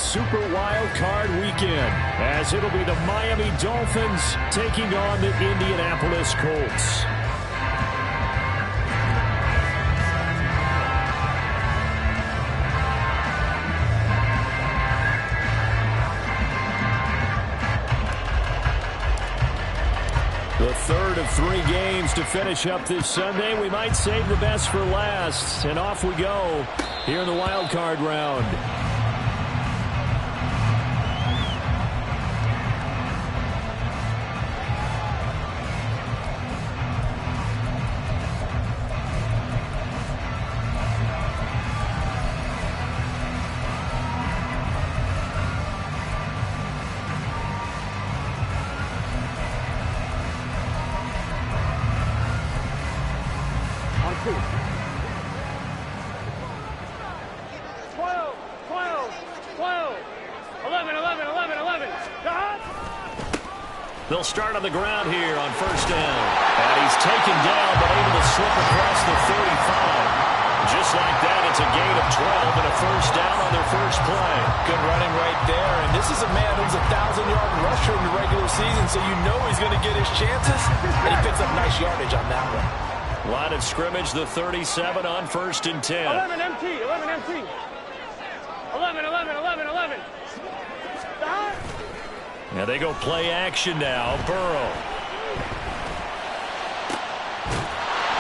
Super Wild Card Weekend, as it'll be the Miami Dolphins taking on the Indianapolis Colts. The third of 3 games to finish up this Sunday. We might save the best for last. And off we go here in the wild card round. They'll start on the ground here on first down. And he's taken down, but able to slip across the 35. Just like that, it's a gain of 12 and a first down on their first play. Good running right there. And this is a man who's a 1,000-yard rusher in the regular season, so you know he's going to get his chances. And he picks up nice yardage on that one. Line of scrimmage, the 37 on first and 10. 11 MT, 11 MT. 11, 11, 11, 11. Stop. Now they go play action now. Burrow.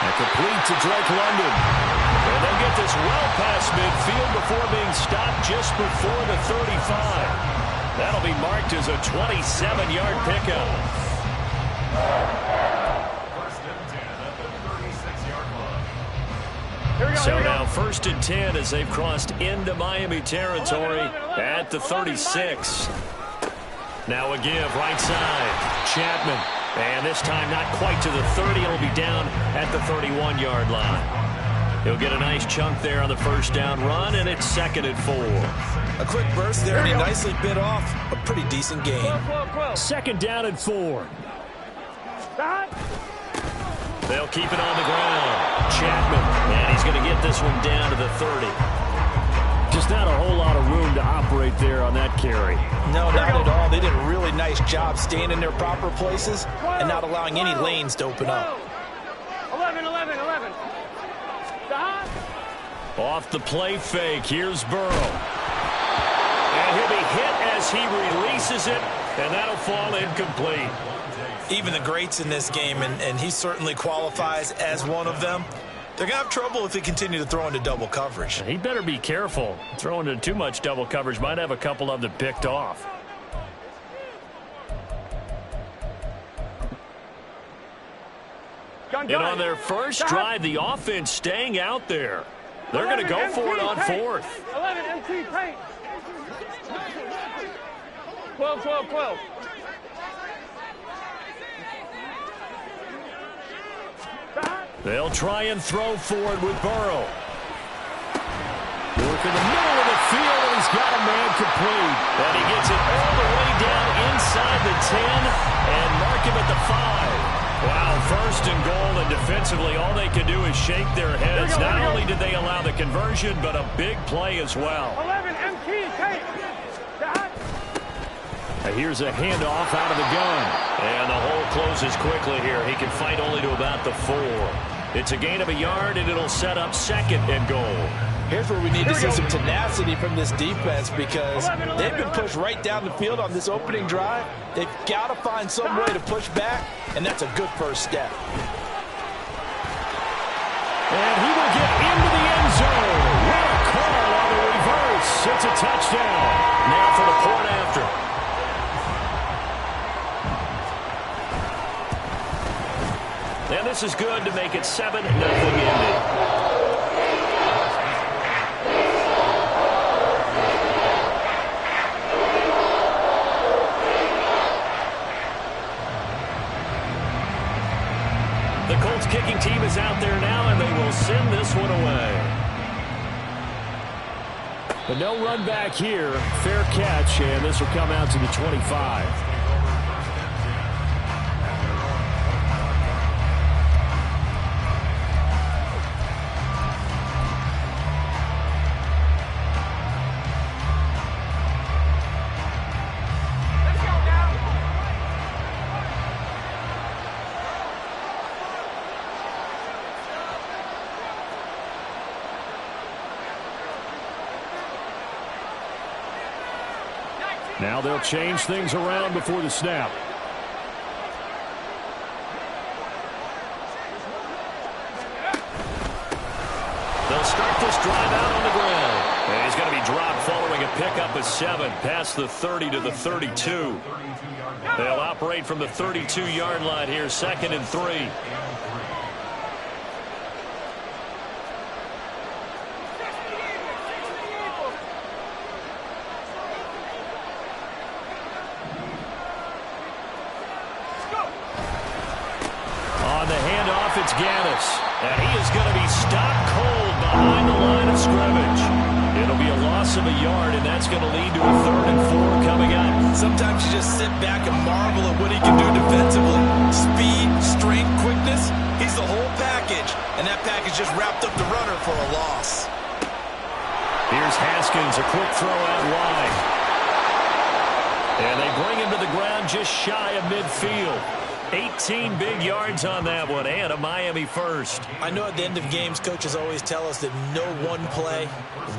And complete to Drake London. And they'll get this well past midfield before being stopped just before the 35. That'll be marked as a 27-yard pickup. So now first and 10 as they've crossed into Miami territory at the 36. Now a give right side. Chapman. And this time not quite to the 30. It'll be down at the 31-yard line. He'll get a nice chunk there on the first down run, and it's 2nd and 4. A quick burst there, and he nicely bit off a pretty decent gain. 2nd down and 4. They'll keep it on the ground. Chapman. And he's going to get this one down to the 30. Just not a whole lot of room to operate there on that carry. No, not at all. They did a really nice job staying in their proper places and not allowing any lanes to open up. 11, 11, 11. Stop. Off the play fake. Here's Burrow. And he'll be hit as he releases it, and that'll fall incomplete. Even the greats in this game, and he certainly qualifies as one of them, they're going to have trouble if they continue to throw into double coverage. He better be careful. Throwing into too much double coverage might have a couple of them picked off. And on their first drive, the offense staying out there. They're going to go for it on 4th. 11 MT paint. 12, 12, 12. They'll try and throw forward with Burrow. Work in the middle of the field, and he's got a man complete. And he gets it all the way down inside the 10 and mark him at the 5. Wow, 1st and goal, and defensively all they can do is shake their heads. Not only did they allow the conversion, but a big play as well. 11 MT paint. Here's a handoff out of the gun. And the hole closes quickly here. He can fight only to about the 4. It's a gain of a yard, and it'll set up 2nd and goal. Here's where we need to see some tenacity from this defense, because they've been pushed right down the field on this opening drive. They've got to find some way to push back, and that's a good first step. And he will get into the end zone. What a call on the reverse. It's a touchdown. Now for the point after. And this is good to make it 7-0 Indy. The Colts kicking team is out there now, and they will send this one away. But no run back here. Fair catch, and this will come out to the 25. Now they'll change things around before the snap. They'll start this drive out on the ground. And he's going to be dropped following a pickup of 7 past the 30 to the 32. They'll operate from the 32-yard line here, 2nd and 3. On the handoff, it's Gaddis. And he is going to be stopped cold behind the line of scrimmage. It'll be a loss of a yard, and that's going to lead to a 3rd and 4 coming up. Sometimes you just sit back and marvel at what he can do defensively. Speed, strength, quickness. He's the whole package. And that package just wrapped up the runner for a loss. Here's Haskins, a quick throw out wide. And they bring him to the ground just shy of midfield. 18 big yards on that one, and a Miami first. I know at the end of games, coaches always tell us that no one play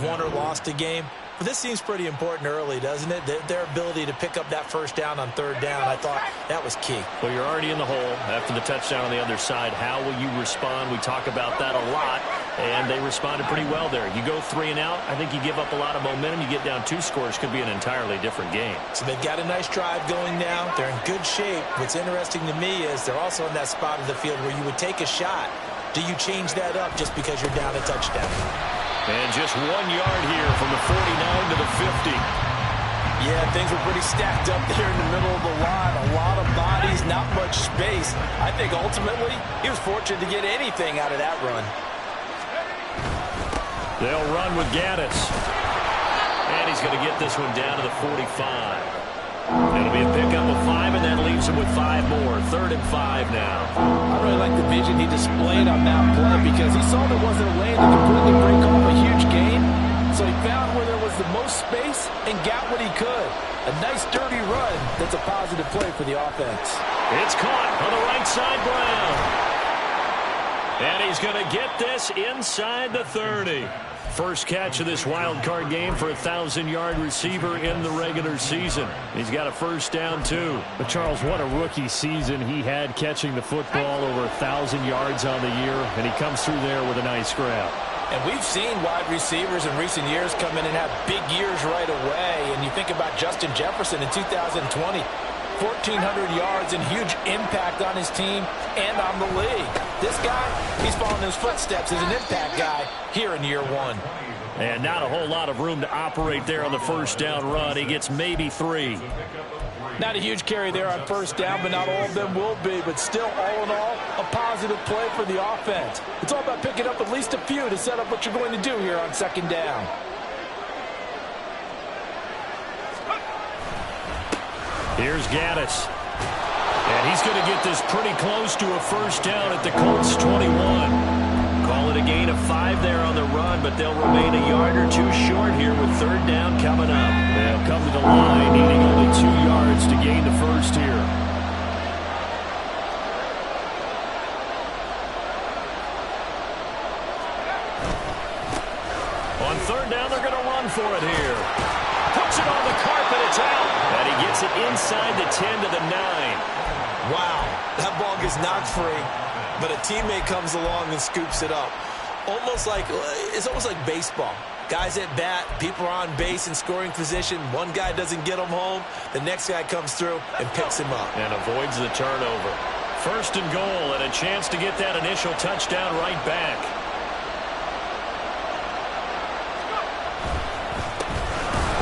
won or lost a game. But this seems pretty important early, doesn't it? Their ability to pick up that first down on 3rd down, I thought that was key. Well, you're already in the hole after the touchdown on the other side. How will you respond? We talk about that a lot, and they responded pretty well there. You go 3 and out, I think you give up a lot of momentum. You get down 2 scores, could be an entirely different game. So they've got a nice drive going now. They're in good shape. What's interesting to me is they're also in that spot of the field where you would take a shot. Do you change that up just because you're down a touchdown? And just 1 yard here from the 49 to the 50. Yeah, things were pretty stacked up there in the middle of the line. A lot of bodies, not much space. I think ultimately he was fortunate to get anything out of that run. They'll run with Gaddis. And he's going to get this one down to the 45. It'll be a pickup of 5, and that leaves him with 5 more. 3rd and 5 now. I really like the vision he displayed on that play because he saw there wasn't a lane to completely break off a huge gain. So he found where there was the most space and got what he could. A nice dirty run that's a positive play for the offense. It's caught on the right side, Brown. And he's going to get this inside the 30. First catch of this wild card game for a 1,000-yard receiver in the regular season. He's got a first down, too. But, Charles, what a rookie season he had catching the football, over 1,000 yards on the year, and he comes through there with a nice grab. And we've seen wide receivers in recent years come in and have big years right away. And you think about Justin Jefferson in 2020. 1,400 yards and huge impact on his team and on the league. This guy, he's following his footsteps as an impact guy here in year 1. And not a whole lot of room to operate there on the first down run. He gets maybe 3. Not a huge carry there on first down, but not all of them will be. But still, all in all, a positive play for the offense. It's all about picking up at least a few to set up what you're going to do here on 2nd down. Here's Gaddis. And he's going to get this pretty close to a first down at the Colts 21. Call it a gain of 5 there on the run, but they'll remain a yard or 2 short here with 3rd down coming up. They'll come to the line, needing only 2 yards to gain the first here. On 3rd down, they're going to run for it here. Puts it on the carpet, it's out. And he gets it inside the 10 to the 9. Wow, that ball gets knocked free, but a teammate comes along and scoops it up. It's almost like baseball. Guys at bat, people are on base in scoring position. One guy doesn't get him home. The next guy comes through and picks him up. And avoids the turnover. 1st and goal, and a chance to get that initial touchdown right back.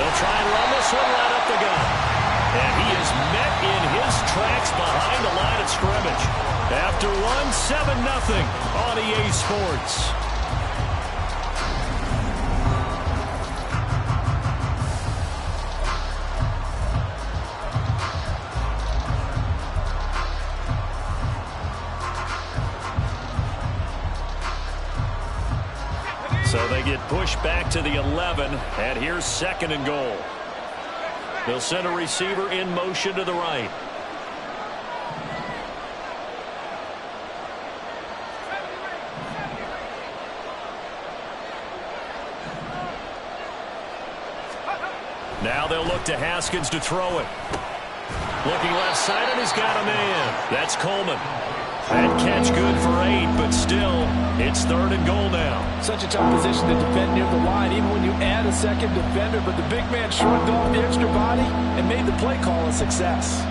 They'll try and run this one right up the gut. And he is met in his tracks behind the line of scrimmage. After one, 7-0 on EA Sports. So they get pushed back to the 11, and here's 2nd and goal. They'll send a receiver in motion to the right. Now they'll look to Haskins to throw it. Looking left side, and he's got a man. That's Coleman. That catch good for 8, but still, it's 3rd and goal now. Such a tough position to defend near the line, even when you add a second defender, but the big man shrugged off the extra body and made the play call a success.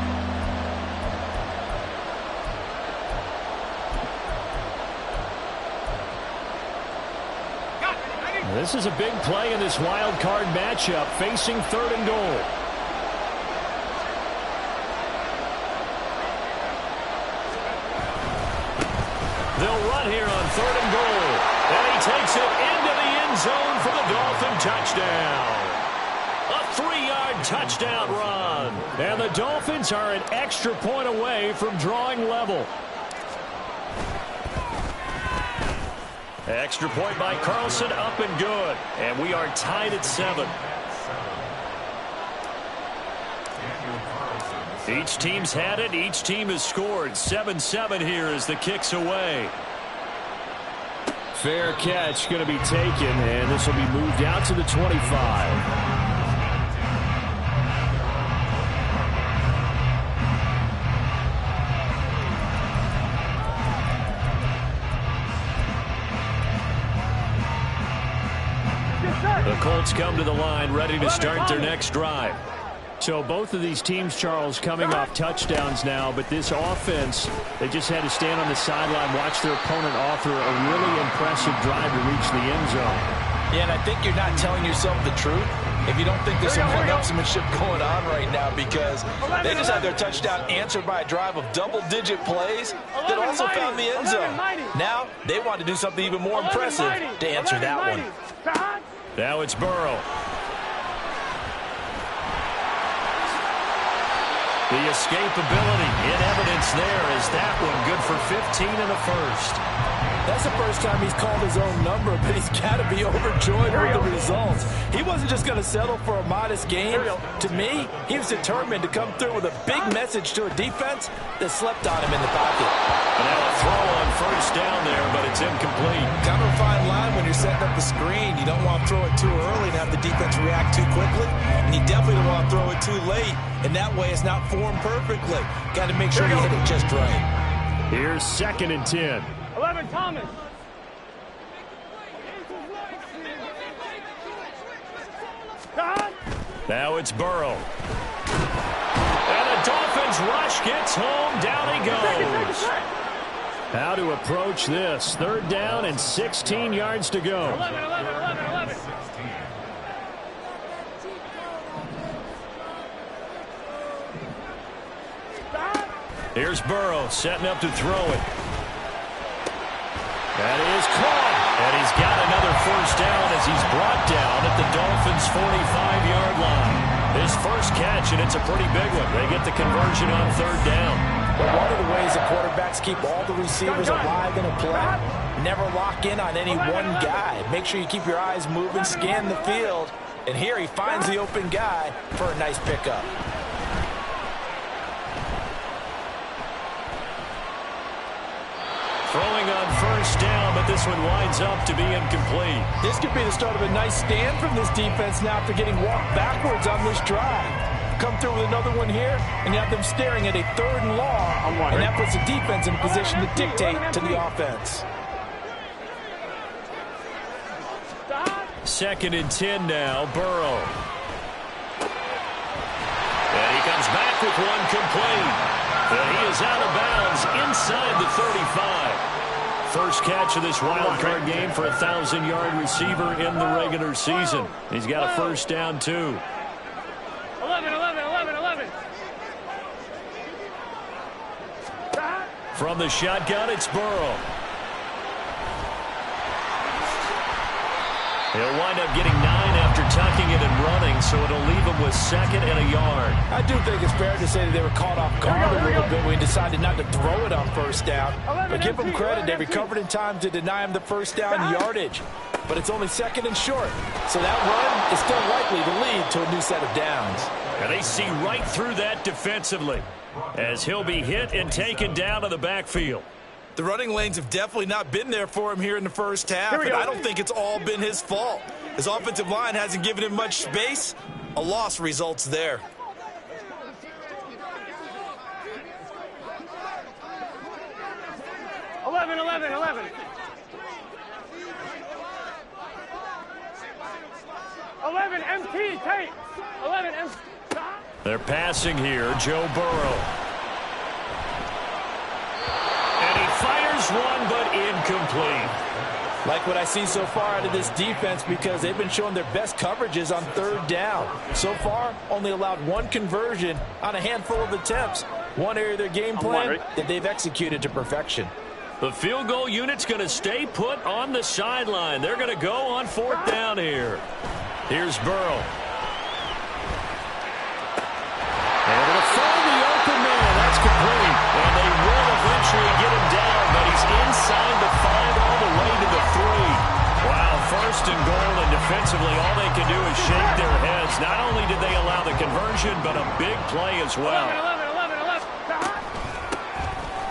This is a big play in this wild card matchup, facing 3rd and goal. They'll run here on 3rd and goal. And he takes it into the end zone for the Dolphin touchdown. A 3-yard touchdown run. And the Dolphins are an extra point away from drawing level. Extra point by Carlson, up and good. And we are tied at 7. Each team's had it. Each team has scored. 7-7 here as the kick's away. Fair catch going to be taken, and this will be moved out to the 25. The Colts come to the line, ready to start their next drive. So both of these teams, Charles, coming off touchdowns now, but this offense, they just had to stand on the sideline, watch their opponent offer a really impressive drive to reach the end zone. Yeah, and I think you're not telling yourself the truth if you don't think there's some one-upsmanship going on right now, because they just had their touchdown answered by a drive of double-digit plays that also found the end zone. Now they want to do something even more impressive to answer that one. Now it's Burrow. The escapability in evidence there is that one good for 15 in the first. That's the first time he's called his own number, but he's got to be overjoyed with the results. He wasn't just going to settle for a modest gain. To me, he was determined to come through with a big message to a defense that slept on him in the pocket. And now a throw on first down there, but it's incomplete. Kind of a fine line when you're setting up the screen. You don't want to throw it too early and have the defense react too quickly, and you definitely don't want to throw it too late, and that way it's not formed perfectly. Got to make sure you hit it just right. Here's 2nd and 10. 11, Thomas. Now it's Burrow. And the Dolphins rush gets home. Down he goes. How to approach this. 3rd down and 16 yards to go. 11. Here's Burrow setting up to throw it. That is caught. And he's got another first down as he's brought down at the Dolphins' 45-yard line. His first catch, and it's a pretty big one. They get the conversion on 3rd down. Well, one of the ways that quarterbacks keep all the receivers alive in a play, never lock in on any one guy. Make sure you keep your eyes moving, scan the field. And here he finds the open guy for a nice pickup. Throwing on first down, but this one winds up to be incomplete. This could be the start of a nice stand from this defense now after getting walked backwards on this drive. Come through with another one here, and you have them staring at a 3rd and long, and that puts the defense in a position to dictate to the offense. 2nd and 10 now, Burrow. And he comes back with one complete. And he is out of bounds inside the 35. First catch of this wild card game for a 1,000-yard receiver in the regular season. He's got a first down, too. 11. From the shotgun, it's Burrow. He'll wind up getting 9 after tucking it and running, so it'll leave him with 2nd and a yard. I do think it's fair to say that they were caught off guard a little bit when he decided not to throw it on first down. But give him credit. They recovered in time to deny him the first down yardage. But it's only 2nd and short. So that run is still likely to lead to a new set of downs. And they see right through that defensively as he'll be hit and taken down to the backfield. The running lanes have definitely not been there for him here in the first half, and I don't think it's all been his fault. His offensive line hasn't given him much space, A loss results there. Eleven. 11 MT, tight. 11 MT. They're passing here, Joe Burrow. And he fires one, but incomplete. Like what I see so far out of this defense, because they've been showing their best coverages on third down. So far, only allowed one conversion on a handful of attempts. One area of their game plan that they've executed to perfection. The field goal unit's going to stay put on the sideline. They're going to go on fourth down here. Here's Burrow. Able to find the open man. That's complete. And they will eventually get him down, but he's inside the 5 all the way to the 3. Wow, first and goal, and defensively all they can do is shake their heads. Not only did they allow the conversion, but a big play as well. 11.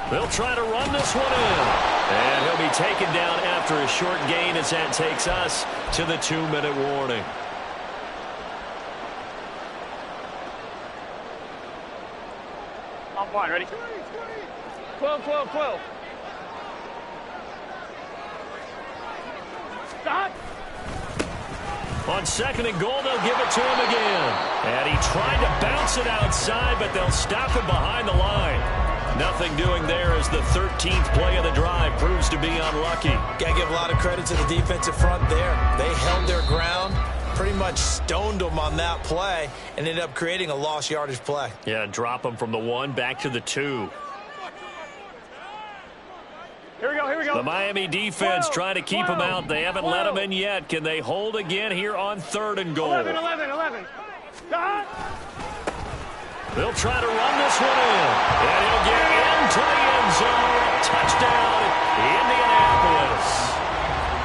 They'll try to run this one in. And he'll be taken down after a short gain as that takes us to the 2-minute warning. On one, ready? 12. Stop. On second and goal, they'll give it to him again. And he tried to bounce it outside, but they'll stop him behind the line. Nothing doing there as the 13th play of the drive proves to be unlucky. Got to give a lot of credit to the defensive front there. They held their ground, pretty much stoned them on that play, and ended up creating a lost yardage play. Yeah, drop them from the 1 back to the 2. Here we go. The Miami defense 12, trying to keep them out. They haven't 12. let them in yet. Can they hold again here on third and goal? 11. Stop. They'll try to run this one in. And he'll get into the end zone. Touchdown, Indianapolis.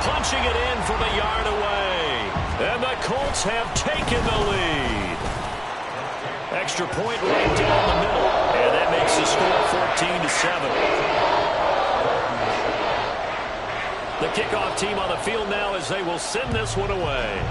Punching it in from a yard away. And the Colts have taken the lead. Extra point right down the middle. And that makes the score 14-7. The kickoff team on the field now as they will send this one away.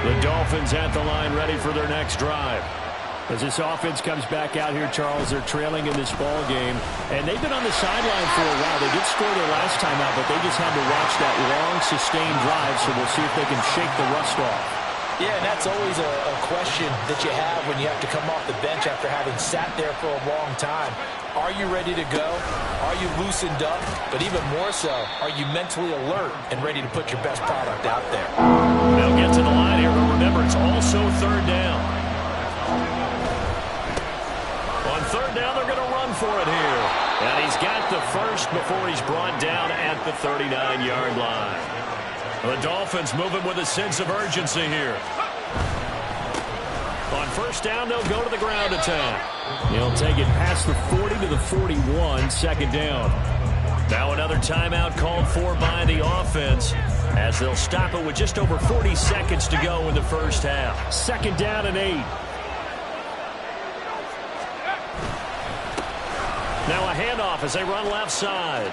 The Dolphins at the line ready for their next drive. As this offense comes back out here, Charles, they're trailing in this ball game, and they've been on the sideline for a while. They did score their last time out, but they just had to watch that long, sustained drive, so we'll see if they can shake the rust off. Yeah, and that's always a question that you have when you have to come off the bench after having sat there for a long time. Are you ready to go? Are you loosened up? But even more so, are you mentally alert and ready to put your best product out there? They'll get to the line here, but remember, it's also third down. On third down, they're going to run for it here. And he's got the first before he's brought down at the 39-yard line. The Dolphins moving with a sense of urgency here. On first down, they'll go to the ground attack. He'll take it past the 40 to the 41, second down. Now another timeout called for by the offense as they'll stop it with just over 40 seconds to go in the first half. Second down and 8. Now a handoff as they run left side.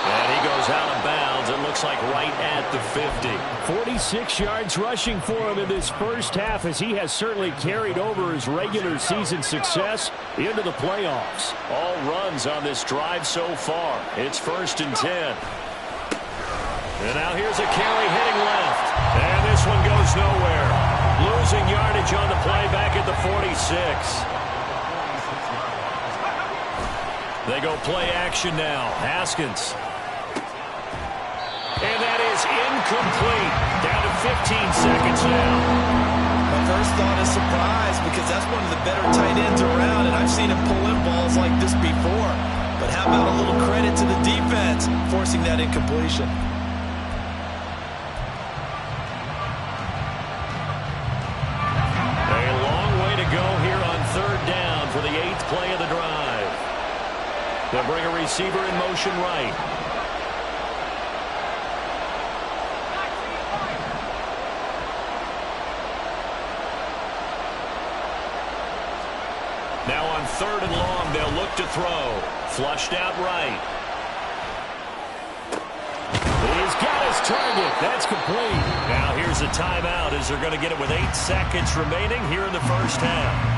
And he goes out of bounds. It looks like right at the 50. 46 yards rushing for him in this first half as he has certainly carried over his regular season success into the playoffs. All runs on this drive so far. It's 1st and 10. And now here's a carry heading left. And this one goes nowhere. Losing yardage on the play back at the 46. They go play action now. Haskins. And that is incomplete. Down to 15 seconds now. My first thought is surprise because that's one of the better tight ends around, and I've seen him pull in balls like this before. But how about a little credit to the defense forcing that incompletion? A long way to go here on third down for the 8th play of the drive. They'll bring a receiver in motion right. third and long, they'll look to throw. Flushed out right. He's got his target. That's complete. Now here's a timeout as they're going to get it with 8 seconds remaining here in the first half.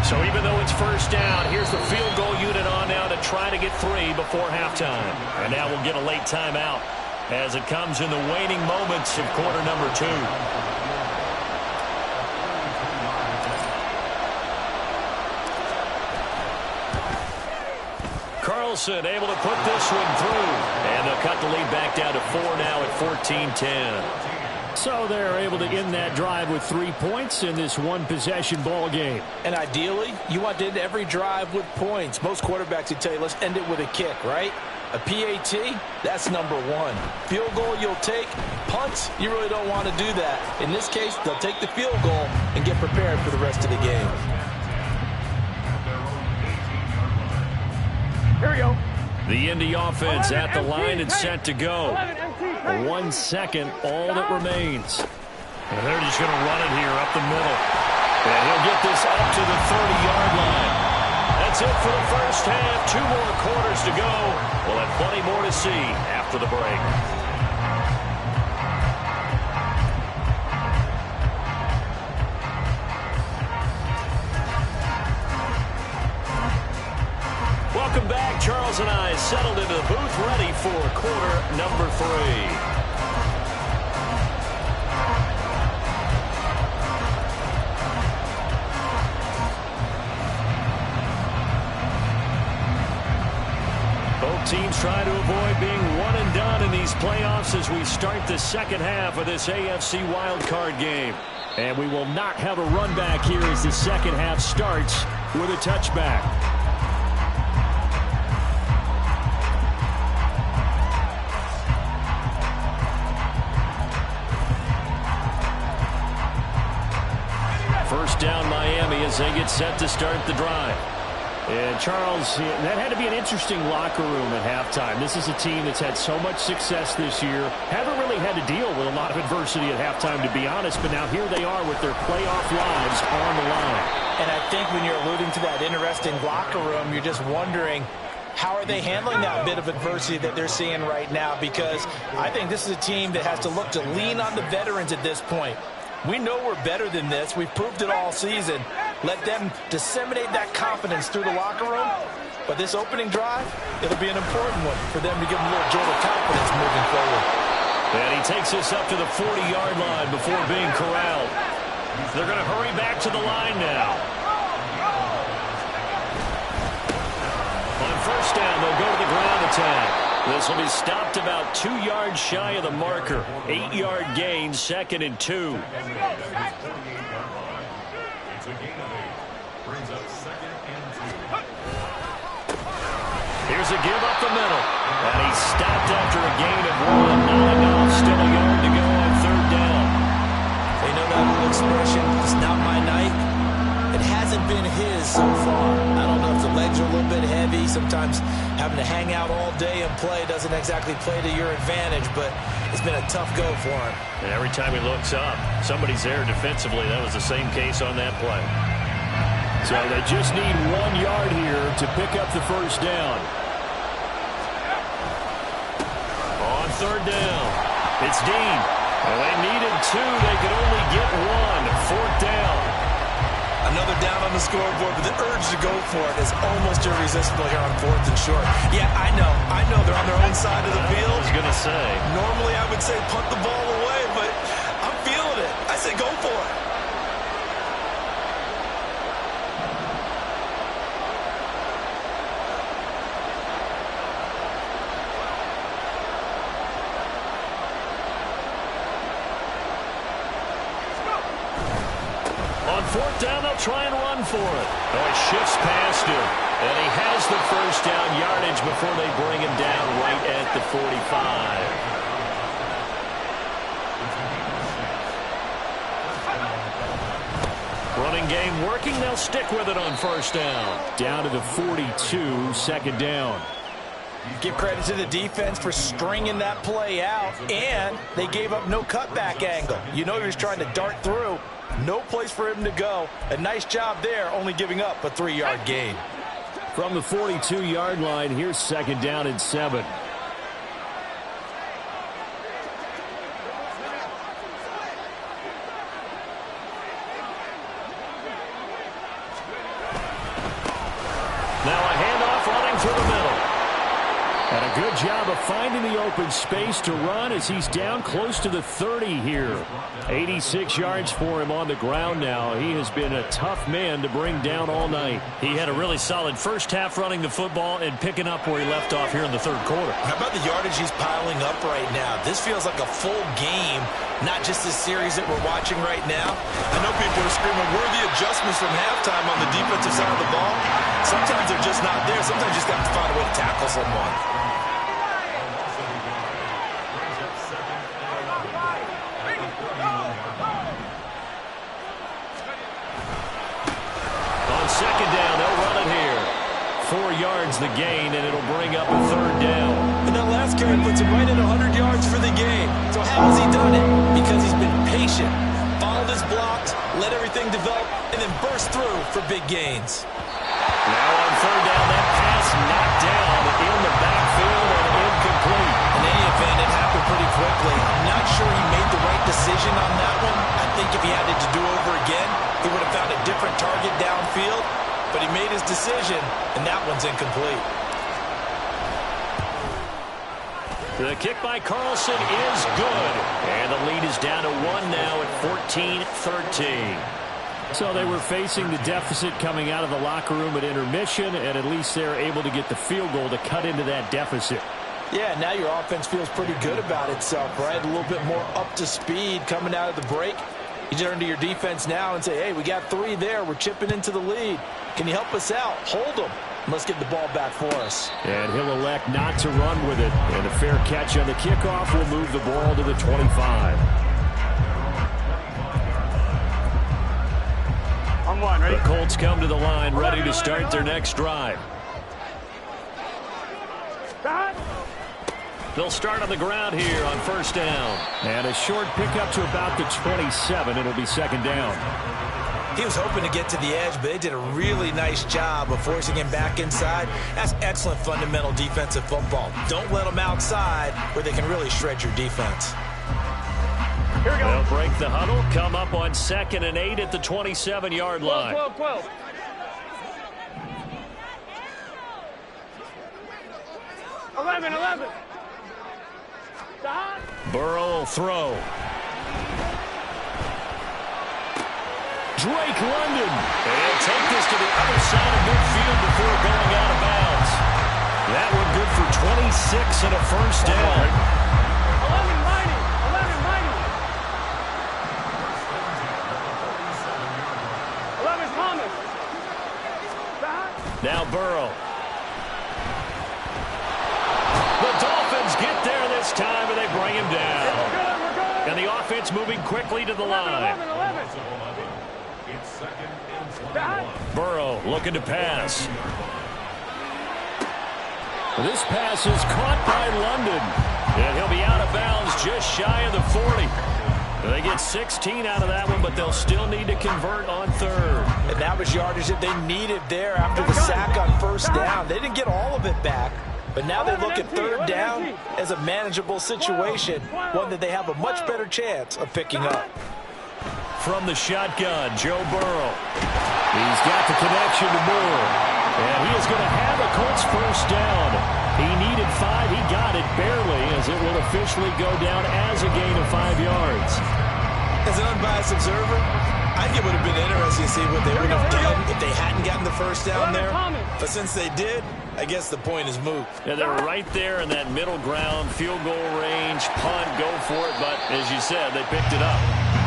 So even though it's first down, here's the field goal unit on now to try to get 3 before halftime. And now we'll get a late timeout as it comes in the waning moments of quarter number 2. Carlson able to put this one through. And they'll cut the lead back down to 4 now at 14-10. So they're able to end that drive with 3 points in this one-possession ball game. And ideally, you want to end every drive with points. Most quarterbacks would tell you, let's end it with a kick, right? A PAT, that's number 1. Field goal you'll take. Punts, you really don't want to do that. In this case, they'll take the field goal and get prepared for the rest of the game. Here we go. The Indy offense at the line and set to go. 1 second, all that remains. And they're just going to run it here up the middle. And he'll get this up to the 30-yard line. That's it for the first half. 2 more quarters to go. We'll have plenty more to see after the break. Welcome back. Charles and I settled into the booth ready for quarter number 3. Both teams try to avoid being one and done in these playoffs as we start the second half of this AFC wildcard game. And we will not have a run back here as the second half starts with a touchback. First down Miami as they get set to start the drive. And Charles, that had to be an interesting locker room at halftime. This is a team that's had so much success this year. Haven't really had to deal with a lot of adversity at halftime, to be honest. But now here they are with their playoff lives on the line. And I think when you're alluding to that interesting locker room, you're just wondering, how are they handling that bit of adversity that they're seeing right now? Because I think this is a team that has to look to lean on the veterans at this point. We know we're better than this. We've proved it all season. Let them disseminate that confidence through the locker room. But this opening drive, it'll be an important one for them to give them a little jolt of confidence moving forward. And he takes us up to the 40-yard line before being corralled. They're going to hurry back to the line now. On first down, they'll go to the ground attack. This will be stopped about 2 yards shy of the marker. 8-yard gain, 2nd and 2. Here's a give up the middle. And he's stopped after a gain of 1. Not enough. Still a yard to go on third down. They know that little expression, it's not my night. It hasn't been his so far. I don't know if the legs are a little bit heavy. Sometimes having to hang out all day and play doesn't exactly play to your advantage, but it's been a tough go for him. And every time he looks up, somebody's there defensively. That was the same case on that play. So they just need 1 yard here to pick up the first down. On third down, it's Dean. Well, they needed 2. They could only get 1. 4th down. Another down on the scoreboard, but the urge to go for it is almost irresistible here on 4th and short. Yeah, I know they're on their own side of the field. I was going to say. Normally I would say punt the ball away, but I'm feeling it. I say go for it. On 4th down, they'll try and run for it. Oh, he shifts past him. And he has the first down yardage before they bring him down right at the 45. Running game working. They'll stick with it on first down. Down to the 42, 2nd down. Give credit to the defense for stringing that play out, and they gave up no cutback angle. You know he was trying to dart through. No place for him to go. A nice job there, only giving up a 3-yard gain. From the 42-yard line, here's 2nd down and 7. Now a handoff running through the middle. And a good job of finding the open space to run as he's down close to the 30 here. 86 yards for him on the ground now. He has been a tough man to bring down all night. He had a really solid first half running the football and picking up where he left off here in the 3rd quarter. How about the yardage he's piling up right now? This feels like a full game, not just this series that we're watching right now. I know people are screaming, worthy adjustments from halftime on the defensive side of the ball. Sometimes they're just not there. Sometimes you just have to find a way to tackle someone. On 2nd down, they'll run it here. 4 yards the gain, and it'll bring up a 3rd down. And that last carry puts him right at 100 yards for the game. So how has he done it? Because he's been patient, followed his blocks, let everything develop, and then burst through for big gains. Now on 3rd down, that pass knocked down in the backfield and incomplete. In any event, it happened pretty quickly. I'm not sure he made the right decision on that one. I think if he had it to do over again, he would have found a different target downfield. But he made his decision, and that one's incomplete. The kick by Carlson is good. And the lead is down to 1 now at 14-13. So they were facing the deficit coming out of the locker room at intermission, and at least they're able to get the field goal to cut into that deficit. Yeah, now your offense feels pretty good about itself, right? A little bit more up to speed coming out of the break. You turn to your defense now and say, hey, we got 3 there. We're chipping into the lead. Can you help us out? Hold them. And let's get the ball back for us. And he'll elect not to run with it. And a fair catch on the kickoff will move the ball to the 25. On 1, ready? The Colts come to the line, ready to start their next drive. They'll start on the ground here on 1st down. And a short pickup to about the 27. It'll be 2nd down. He was hoping to get to the edge, but they did a really nice job of forcing him back inside. That's excellent fundamental defensive football. Don't let them outside where they can really shred your defense. Here we go. They'll break the huddle, come up on 2nd and 8 at the 27-yard line. 12. 11. Burrow will throw. Drake London. And take this to the other side of midfield before going out of bounds. That one good for 26 and a 1st down. 11 mighty. 11 Thomas. Now Burrow. The Dolphins get there this time, and they bring him down. We're good. And the offense moving quickly to the line. 11. Burrow looking to pass. This pass is caught by London. And he'll be out of bounds just shy of the 40. They get 16 out of that one, but they'll still need to convert on 3rd. And that was yardage that they needed there after the sack on 1st down. They didn't get all of it back. But now they look at 3rd down as a manageable situation, one that they have a much better chance of picking up. From the shotgun, Joe Burrow. He's got the connection to Moore. And he is going to have a Colts 1st down. He needed 5. He got it barely, as it will officially go down as a gain of 5 yards. As an unbiased observer, I think it would have been interesting to see what they would have done if they hadn't gotten the 1st down there. But since they did, I guess the point is moot. Yeah, they were right there in that middle ground, field goal range, punt, go for it. But as you said, they picked it up.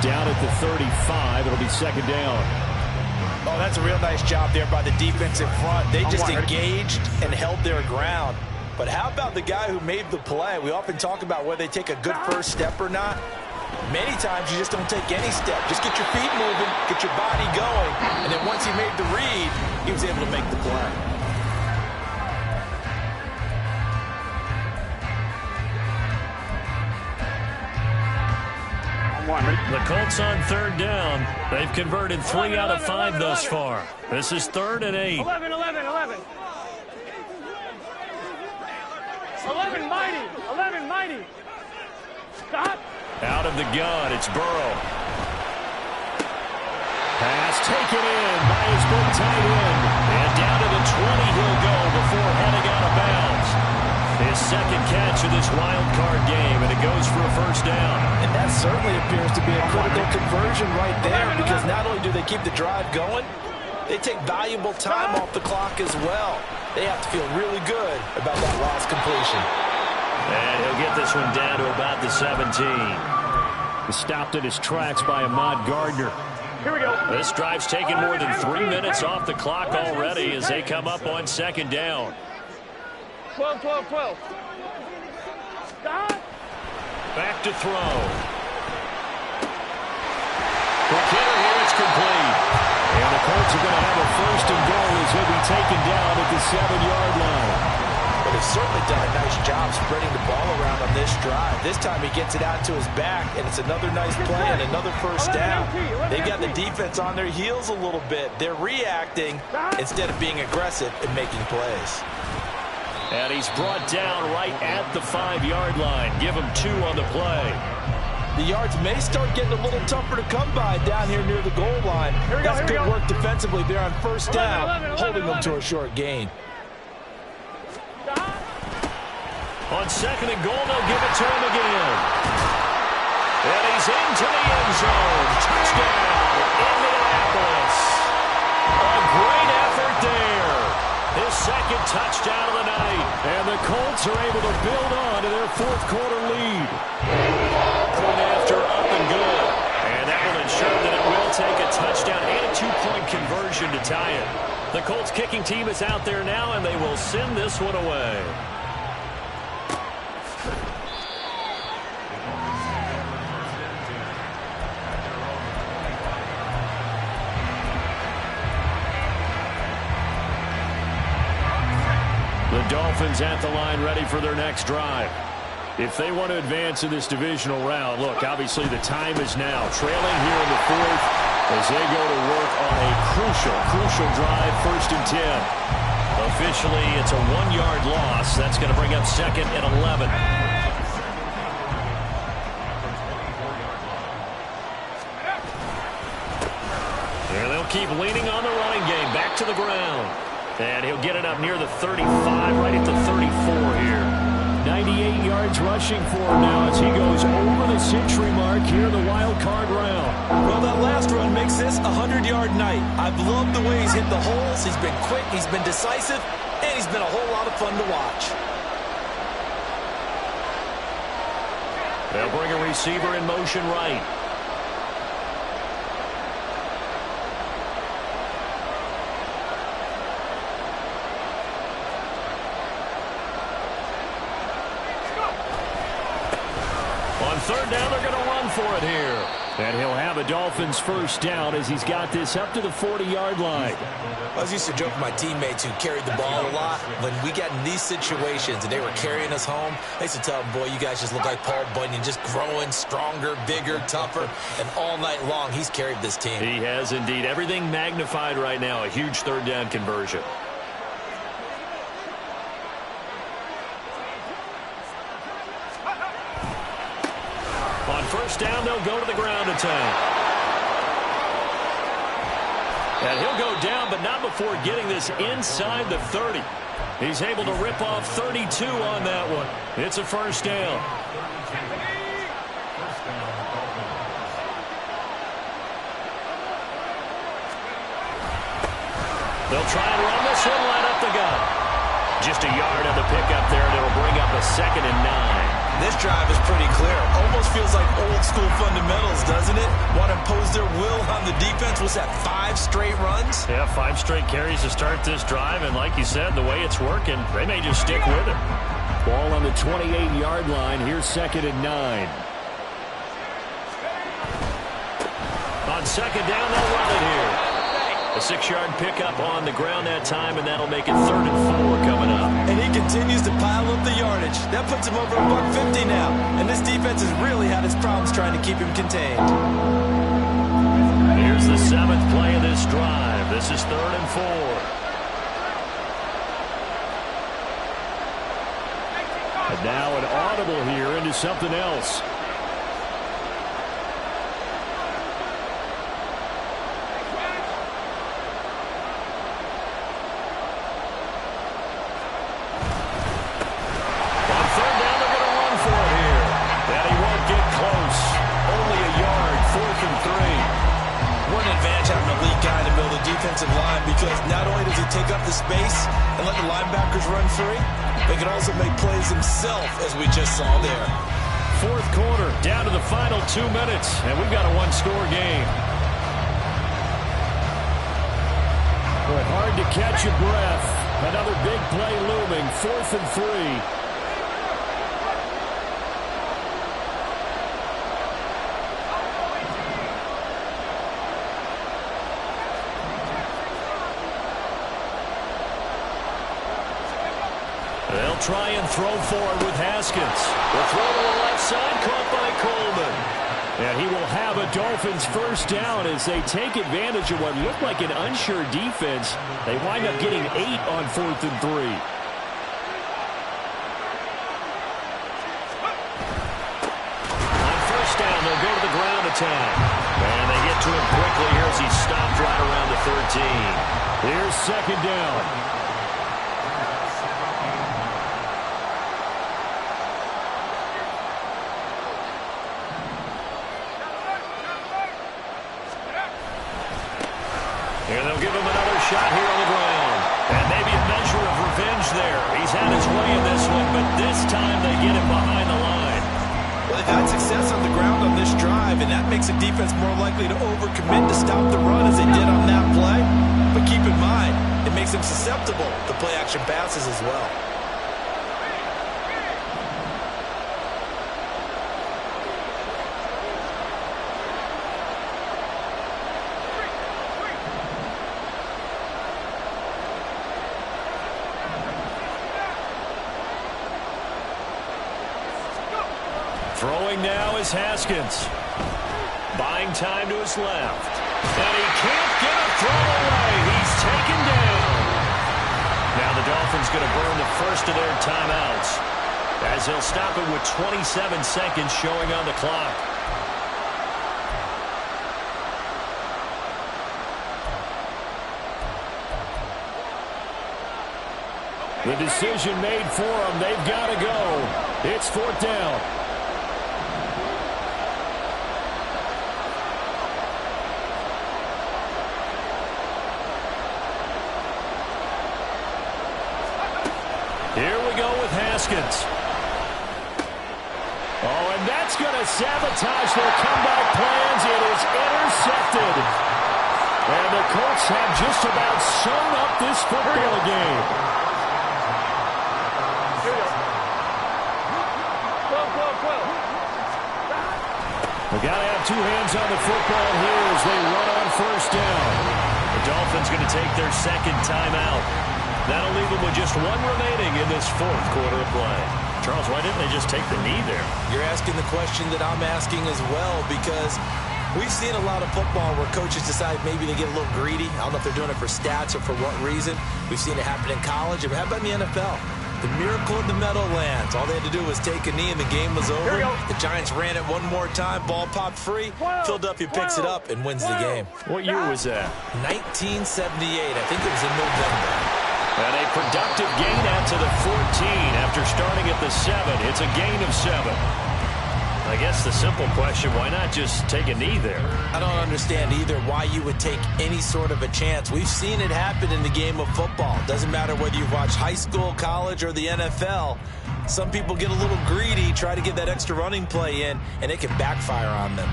Down at the 35, it'll be 2nd down. Oh, that's a real nice job there by the defensive front. They just engaged and held their ground. But how about the guy who made the play? We often talk about whether they take a good first step or not. Many times you just don't take any step. Just get your feet moving, get your body going, and then once he made the read, he was able to make the play. The Colts on third down. They've converted 3 out of 5 thus far. This is 3rd and 8. 11, 11, 11. 11 mighty. 11 mighty. Stop. Out of the gun, it's Burrow. Pass taken in by his big tight end. And down to the 20 he'll go before heading out of bounds. His second catch of this wild card game, and it goes for a first down. And that certainly appears to be a critical conversion right there, because not only do they keep the drive going, they take valuable time off the clock as well. They have to feel really good about that last completion. And he'll get this one down to about the 17. He's stopped at his tracks by Ahmad Gardner. Here we go. This drive's taken more than 3 minutes off the clock already as they come up on second down. 12, 12, 12. Stop. Back to throw. For Kittle here, it's complete. And the Colts are going to have a first and goal as he'll be taken down at the 7-yard line. But they've certainly done a nice job spreading the ball around on this drive. This time he gets it out to his back, and it's another nice play and another first down. They've got the defense on their heels a little bit. They're reacting instead of being aggressive and making plays. And he's brought down right at the 5-yard line. Give him 2 on the play. The yards may start getting a little tougher to come by down here near the goal line. That's good work defensively there on first down, holding them to a short gain. On second and goal, they'll give it to him again. And he's into the end zone. Touchdown, Indianapolis. A great effort there. His second touchdown of the night. And the Colts are able to build on to their fourth-quarter lead. Point after, up and good. And that will ensure that it will take a touchdown and a 2-point conversion to tie it. The Colts kicking team is out there now, and they will send this one away. The Dolphins at the line ready for their next drive. If they want to advance in this divisional round, look, obviously the time is now. Trailing here in the 4th as they go to work on a crucial drive, 1st and 10. Officially, it's a 1-yard loss. That's going to bring up 2nd and 11. There they'll keep leaning on the running game. Back to the ground. And he'll get it up near the 35, right at the 34 here. 98 yards rushing for him now as he goes over the century mark here in the wild card round. Well, that last run makes this a 100-yard night. I've loved the way he's hit the holes. He's been quick, he's been decisive, and he's been a whole lot of fun to watch. They'll bring a receiver in motion right. On third down, they're going to run for it here. And he'll have a Dolphins first down as he's got this up to the 40-yard line. I was used to joke with my teammates who carried the ball a lot. When we got in these situations and they were carrying us home, I used to tell them, boy, you guys just look like Paul Bunyan, just growing stronger, bigger, tougher. And all night long, he's carried this team. He has indeed. Everything magnified right now. A huge third down conversion. On first down, they'll go to the ground attack. And he'll go down, but not before getting this inside the 30. He's able to rip off 32 on that one. It's a first down. They'll try and run this one right up the gut. Just a yard on the pickup there, and it'll bring up a 2nd and 9. This drive is pretty clear. Almost feels like old school fundamentals, doesn't it? Want to impose their will on the defense. Was that 5 straight runs? Yeah, 5 straight carries to start this drive, and like you said, the way it's working, they may just stick with it. Ball on the 28-yard line. Here's 2nd and 9. On second down, they'll run it here. A 6-yard pickup on the ground that time, and that'll make it 3rd and 4 coming up. And he continues to pile up the yardage. That puts him over $150 now. And this defense has really had its problems trying to keep him contained. Here's the 7th play of this drive. This is 3rd and 4. And now an audible here into something else. Because not only does he take up the space and let the linebackers run free, but he can also make plays himself, as we just saw there. 4th quarter, down to the final 2 minutes, and we've got a 1-score game. But hard to catch your breath. Another big play looming, 4th and 3. They'll try and throw forward with Haskins. The throw to the left side, caught by Coleman. And he will have a Dolphins first down as they take advantage of what looked like an unsure defense. They wind up getting 8 on 4th and 3. On first down, they'll go to the ground attack. And they get to him quickly here as he's stopped right around the 13. Here's 2nd down. And they'll give him another shot here on the ground. And maybe a measure of revenge there. He's had his way in this one, but this time they get him behind the line. Well, they've had success on the ground on this drive, and that makes a defense more likely to overcommit to stop the run as they did on that play. But keep in mind, it makes them susceptible to play-action passes as well. Throwing now is Haskins. Buying time to his left. And he can't get a throw away. He's taken down. Now the Dolphins going to burn the first of their timeouts as they'll stop it with 27 seconds showing on the clock. The decision made for them. They've got to go. It's 4th down. Here we go with Haskins. Oh, and that's going to sabotage their comeback plans. It is intercepted. And the Colts have just about sewn up this football game. Here we go. 12. They got to have 2 hands on the football here as they run on first down. The Dolphins going to take their 2nd timeout. That'll leave them with just 1 remaining in this 4th quarter of play. Charles, why didn't they just take the knee there? You're asking the question that I'm asking as well, because we've seen a lot of football where coaches decide maybe they get a little greedy. I don't know if they're doing it for stats or for what reason. We've seen it happen in college. How about in the NFL? The miracle in the Meadowlands. All they had to do was take a knee and the game was over. The Giants ran it one more time. Ball popped free. Philadelphia picks it up and wins the game. What year was that? 1978. I think it was in November. And a productive gain out to the 14 after starting at the 7. It's a gain of 7. I guess the simple question, why not just take a knee there? I don't understand either why you would take any sort of a chance. We've seen it happen in the game of football. Doesn't matter whether you watch high school, college, or the NFL. Some people get a little greedy, try to get that extra running play in, and it can backfire on them.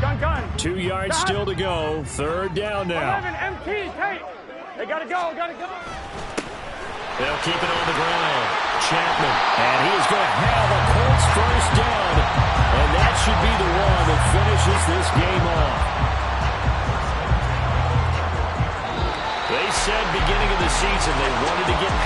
Gun. 2 yards still to go. 3rd down now. 11 MT, hey. They gotta go. They'll keep it on the ground. Chapman, and he's going to have a Colts first down, and that should be the one that finishes this game off. said beginning of the season they wanted to get